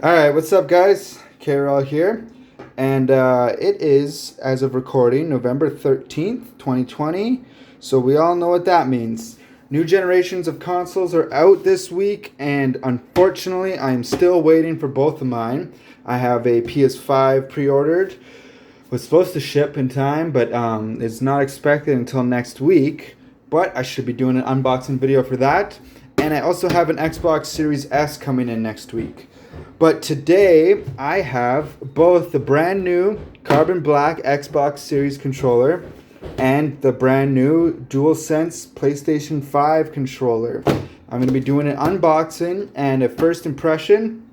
Alright, what's up guys? KRL here. And it is, as of recording, November 13th, 2020. So we all know what that means. New generations of consoles are out this week, and unfortunately I'm still waiting for both of mine. I have a PS5 pre-ordered. Was supposed to ship in time, but it's not expected until next week. But I should be doing an unboxing video for that. And I also have an Xbox Series S coming in next week. But today I have both the brand new carbon black Xbox Series controller and the brand new DualSense PlayStation 5 controller. I'm going to be doing an unboxing and a first impression,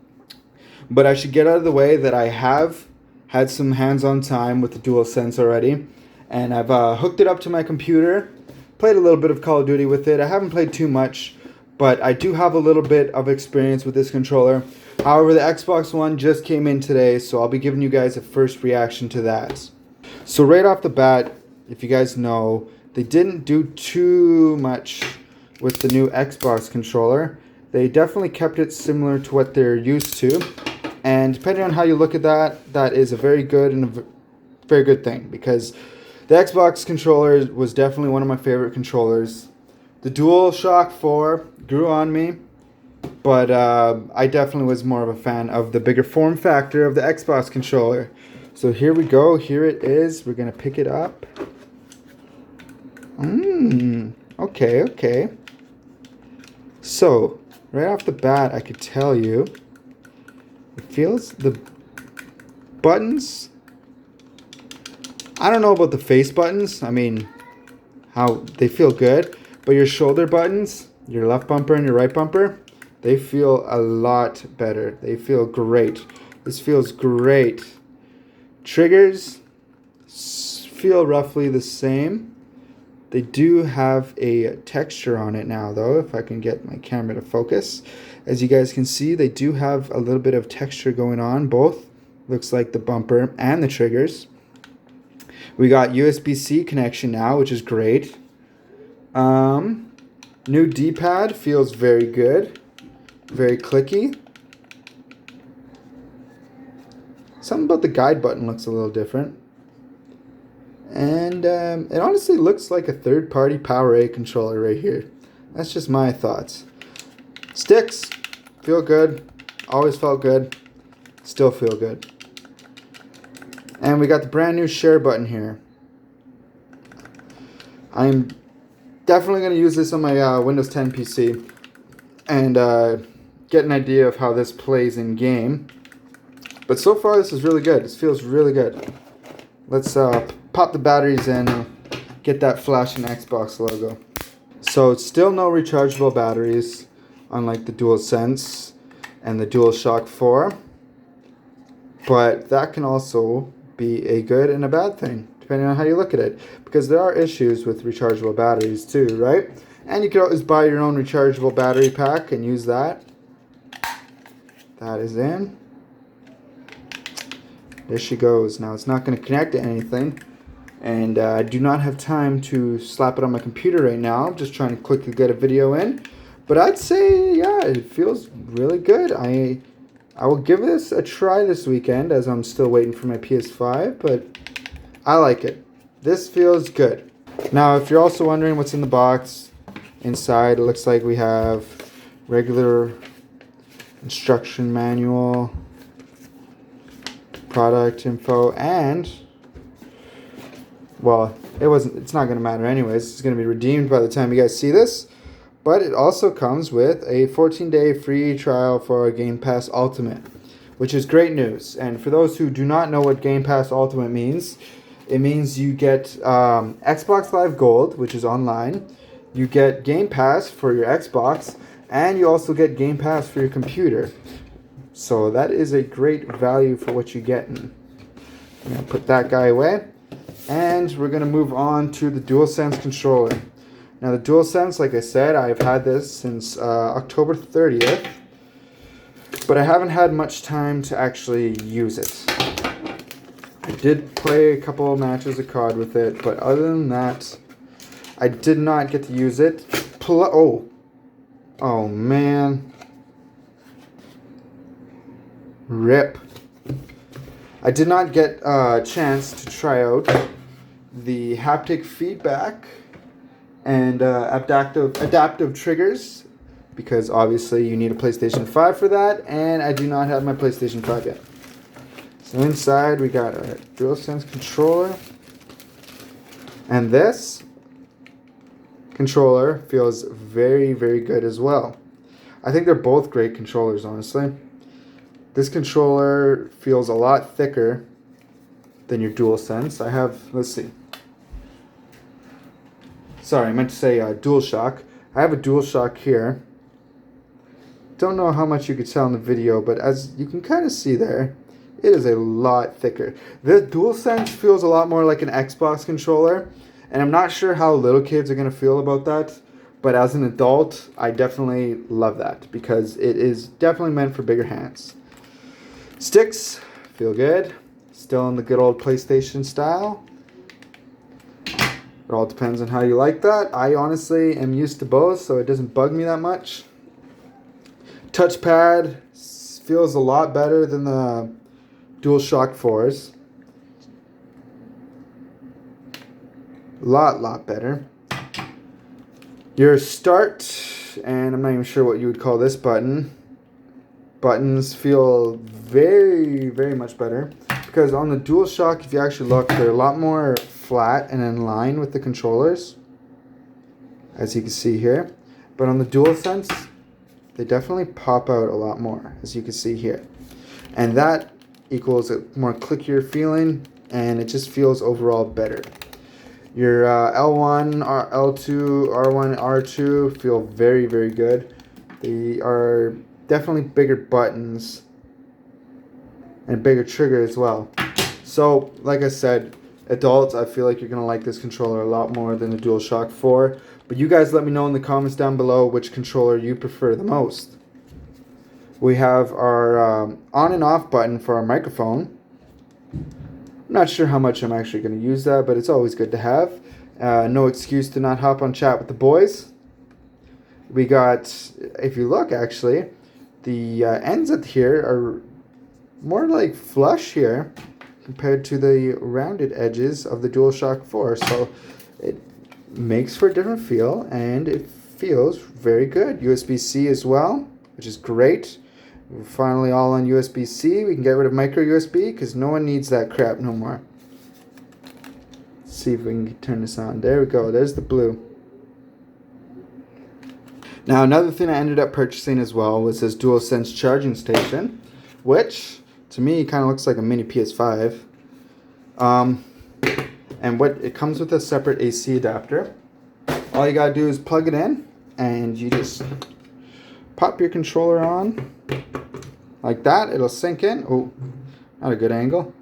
but I should get out of the way that I have had some hands-on time with the DualSense already, and I've hooked it up to my computer, played a little bit of Call of Duty with it. I haven't played too much, but I do have a little bit of experience with this controller. However, the Xbox One just came in today, so I'll be giving you guys a first reaction to that. So right off the bat, if you guys know, they didn't do too much with the new Xbox controller. They definitely kept it similar to what they're used to. And depending on how you look at that, that is a very good and a very good thing, because the Xbox controller was definitely one of my favorite controllers. The DualShock 4 grew on me, but I definitely was more of a fan of the bigger form factor of the Xbox controller. So here we go. Here it is. We're going to pick it up. Okay. So, right off the bat, I could tell you, it feels the buttons. I don't know about the face buttons. I mean, how they feel good. But your shoulder buttons, your left bumper and your right bumper, they feel a lot better. They feel great. This feels great. Triggers feel roughly the same. They do have a texture on it now, though, if I can get my camera to focus. As you guys can see, they do have a little bit of texture going on, both. Looks like the bumper and the triggers. We got USB-C connection now, which is great. New D-pad feels very good. Very clicky. Something about the guide button looks a little different. And it honestly looks like a third-party PowerA controller right here. That's just my thoughts. Sticks feel good. Always felt good. Still feel good. And we got the brand new share button here. I'm definitely going to use this on my Windows 10 PC and get an idea of how this plays in game. But so far this is really good. This feels really good. Let's pop the batteries in and get that flashing Xbox logo. So it's still no rechargeable batteries, unlike the DualSense and the DualShock 4. But that can also be a good and a bad thing, depending on how you look at it, because there are issues with rechargeable batteries too, right? And you can always buy your own rechargeable battery pack and use that. That is in. There she goes. Now it's not going to connect to anything, and I do not have time to slap it on my computer right now. I'm just trying to quickly get a video in, but I'd say, yeah, it feels really good. I will give this a try this weekend, as I'm still waiting for my PS5, but I like it. This feels good. Now, if you're also wondering what's in the box, inside it looks like we have regular instruction manual, product info, and, well, it's not going to matter anyways. It's going to be redeemed by the time you guys see this. But it also comes with a 14-day free trial for Game Pass Ultimate, which is great news. And for those who do not know what Game Pass Ultimate means, it means you get Xbox Live Gold, which is online. You get Game Pass for your Xbox, and you also get Game Pass for your computer. So that is a great value for what you're getting. I'm going to put that guy away. And we're going to move on to the DualSense controller. Now the DualSense, like I said, I've had this since October 30th, but I haven't had much time to actually use it. I did play a couple of matches of COD with it, but other than that, I did not get to use it. Oh man. Rip. I did not get a chance to try out the haptic feedback and adaptive triggers, because obviously you need a PlayStation 5 for that, and I do not have my PlayStation 5 yet. So inside we got a DualSense controller, and this controller feels very, very good as well. I think they're both great controllers, honestly. This controller feels a lot thicker than your DualSense. I have, let's see. Sorry, I meant to say DualShock. I have a DualShock here. Don't know how much you could tell in the video, but as you can kind of see there, it is a lot thicker. The DualSense feels a lot more like an Xbox controller, and I'm not sure how little kids are going to feel about that, but as an adult, I definitely love that because it is definitely meant for bigger hands. Sticks feel good, still in the good old PlayStation style. It all depends on how you like that. I honestly am used to both, so it doesn't bug me that much. Touchpad feels a lot better than the DualShock 4s. Lot better. Your start, and I'm not even sure what you would call this button. Buttons feel very, very much better. Because on the DualShock, if you actually look, they're a lot more flat and in line with the controllers, as you can see here. But on the DualSense, they definitely pop out a lot more, as you can see here. And that equals a more clickier feeling, and it just feels overall better. Your L1, L2, R1, R2 feel very, very good. They are definitely bigger buttons and a bigger trigger as well. So, like I said, adults, I feel like you're going to like this controller a lot more than the DualShock 4. But you guys let me know in the comments down below which controller you prefer the most. We have our on and off button for our microphone. I'm not sure how much I'm actually going to use that, but it's always good to have. No excuse to not hop on chat with the boys. We got, if you look actually, the ends at here are more like flush here compared to the rounded edges of the DualShock 4. So it makes for a different feel, and it feels very good. USB-C as well, which is great. We're finally all on USB-C. We can get rid of micro USB because no one needs that crap no more. Let's see if we can turn this on. There we go. There's the blue. Now another thing I ended up purchasing as well was this DualSense charging station, which to me kind of looks like a mini PS5. And what it comes with a separate AC adapter. All you gotta do is plug it in, and you just pop your controller on like that. It'll sink in. Oh, not a good angle.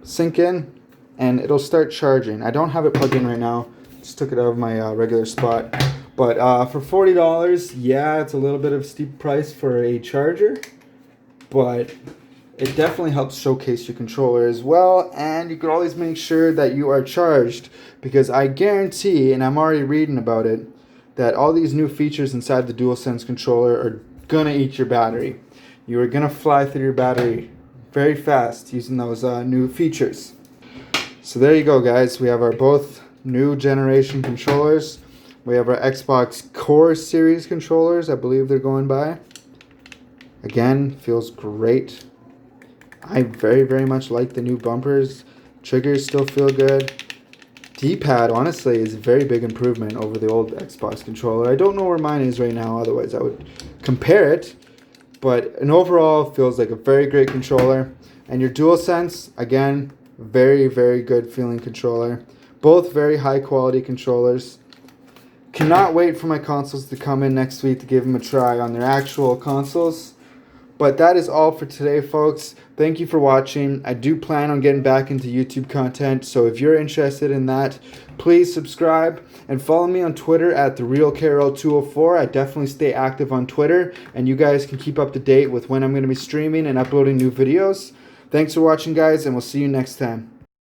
Sink in, and it'll start charging. I don't have it plugged in right now. Just took it out of my regular spot. But for $40, yeah, it's a little bit of a steep price for a charger, but it definitely helps showcase your controller as well, and you can always make sure that you are charged, because I guarantee, and I'm already reading about it, that all these new features inside the DualSense controller are gonna eat your battery. You are gonna fly through your battery very fast using those new features. So there you go, guys. We have our both new generation controllers. We have our Xbox Core Series controllers, I believe they're going by. Again, feels great. I very, very much like the new bumpers. Triggers still feel good. D-pad, honestly, is a very big improvement over the old Xbox controller. I don't know where mine is right now, otherwise I would compare it. But in overall, feels like a very great controller. And your DualSense, again, very, very good feeling controller. Both very high quality controllers. Cannot wait for my consoles to come in next week to give them a try on their actual consoles. But that is all for today, folks. Thank you for watching. I do plan on getting back into YouTube content, so if you're interested in that, please subscribe and follow me on Twitter at TheRealKRL204. I definitely stay active on Twitter, and you guys can keep up to date with when I'm going to be streaming and uploading new videos. Thanks for watching, guys, and we'll see you next time.